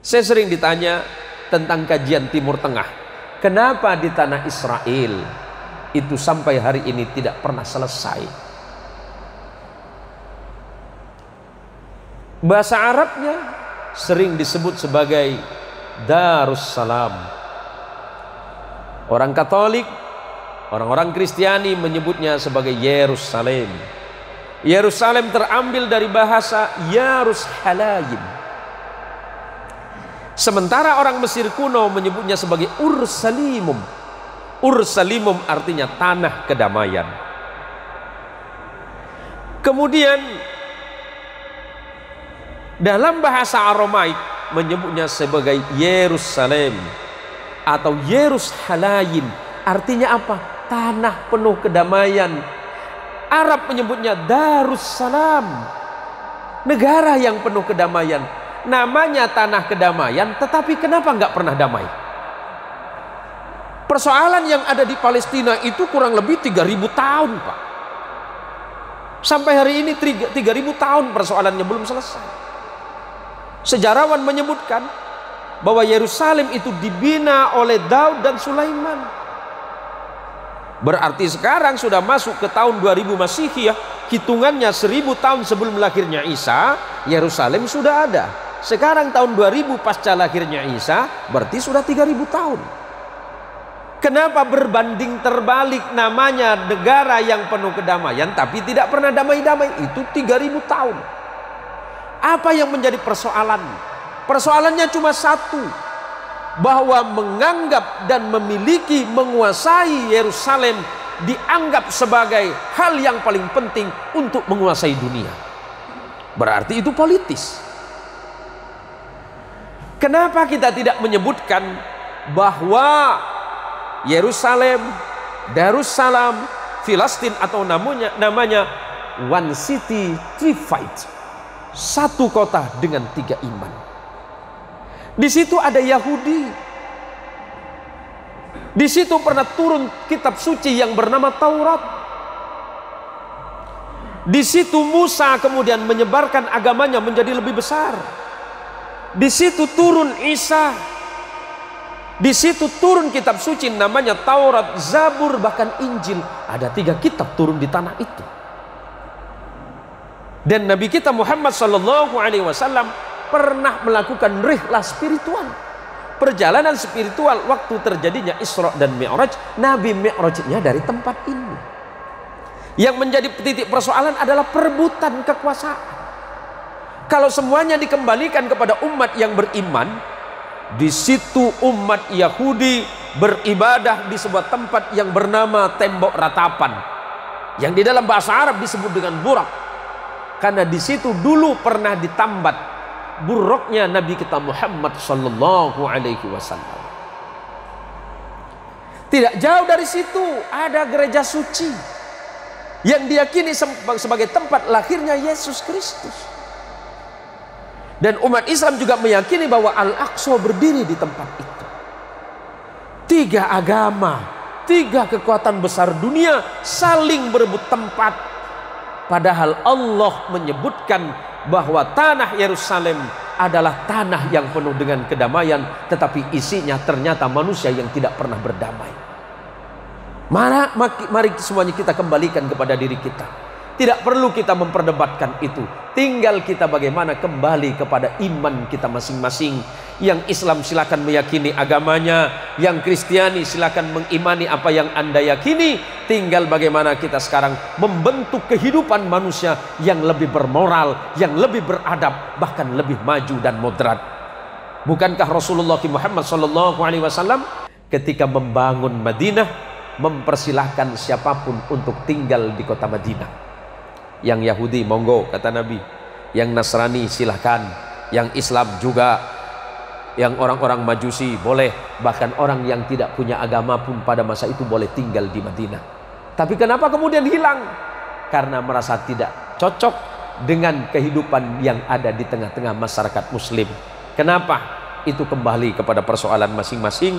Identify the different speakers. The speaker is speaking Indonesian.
Speaker 1: Saya sering ditanya tentang kajian Timur Tengah. Kenapa di tanah Israel itu sampai hari ini tidak pernah selesai? Bahasa Arabnya sering disebut sebagai Darussalam. Orang Katolik, orang-orang Kristiani menyebutnya sebagai Yerusalem. Yerusalem terambil dari bahasa Yarushalayim. Sementara orang Mesir kuno menyebutnya sebagai Ursalimum. Ursalimum artinya tanah kedamaian. Kemudian dalam bahasa Aramaik menyebutnya sebagai Yerusalem atau Yerushalayim. Artinya apa? Tanah penuh kedamaian. Arab menyebutnya Darussalam, negara yang penuh kedamaian. Namanya tanah kedamaian, tetapi kenapa nggak pernah damai? Persoalan yang ada di Palestina itu kurang lebih 3000 tahun, Pak. Sampai hari ini 3000 tahun persoalannya belum selesai. Sejarawan menyebutkan bahwa Yerusalem itu dibina oleh Daud dan Sulaiman. Berarti sekarang sudah masuk ke tahun 2000 Masihiyah, hitungannya 1000 tahun sebelum lahirnya Isa, Yerusalem sudah ada. Sekarang tahun 2000 pasca lahirnya Isa, berarti sudah 3000 tahun. Kenapa berbanding terbalik, namanya negara yang penuh kedamaian tapi tidak pernah damai-damai? Itu 3000 tahun. Apa yang menjadi persoalan? Persoalannya cuma satu, bahwa menganggap dan memiliki, menguasai Yerusalem dianggap sebagai hal yang paling penting untuk menguasai dunia. Berarti itu politis. Kenapa kita tidak menyebutkan bahwa Yerusalem, Darussalam, Filastin atau namanya One City, Three Fights, satu kota dengan 3 iman. Di situ ada Yahudi. Di situ pernah turun kitab suci yang bernama Taurat. Di situ Musa kemudian menyebarkan agamanya menjadi lebih besar. Di situ turun Isa. Di situ turun kitab suci namanya Taurat, Zabur, bahkan Injil. Ada 3 kitab turun di tanah itu. Dan Nabi kita Muhammad SAW pernah melakukan rihlah spiritual, perjalanan spiritual waktu terjadinya Isra dan Mi'raj. Nabi Mi'rajnya dari tempat ini. Yang menjadi titik persoalan adalah perebutan kekuasaan. Kalau semuanya dikembalikan kepada umat yang beriman, di situ umat Yahudi beribadah di sebuah tempat yang bernama tembok ratapan, yang di dalam bahasa Arab disebut dengan burak, karena di situ dulu pernah ditambat buruknya Nabi kita Muhammad sallallahu alaihi wasallam. Tidak jauh dari situ ada gereja suci yang diyakini sebagai tempat lahirnya Yesus Kristus. Dan umat Islam juga meyakini bahwa Al-Aqsa berdiri di tempat itu. 3 agama, 3 kekuatan besar dunia saling berebut tempat. Padahal Allah menyebutkan bahwa tanah Yerusalem adalah tanah yang penuh dengan kedamaian, tetapi isinya ternyata manusia yang tidak pernah berdamai. Mari semuanya kita kembalikan kepada diri kita. Tidak perlu kita memperdebatkan itu. Tinggal kita bagaimana kembali kepada iman kita masing-masing. Yang Islam silakan meyakini agamanya, yang Kristiani silakan mengimani apa yang Anda yakini. Tinggal bagaimana kita sekarang membentuk kehidupan manusia yang lebih bermoral, yang lebih beradab, bahkan lebih maju dan moderat. Bukankah Rasulullah Muhammad SAW ketika membangun Madinah mempersilahkan siapapun untuk tinggal di kota Madinah? Yang Yahudi monggo, kata Nabi. Yang Nasrani silahkan. Yang Islam juga. Yang orang-orang Majusi boleh. Bahkan orang yang tidak punya agama pun pada masa itu boleh tinggal di Madinah. Tapi kenapa kemudian hilang? Karena merasa tidak cocok dengan kehidupan yang ada di tengah-tengah masyarakat Muslim. Kenapa? Itu kembali kepada persoalan masing-masing.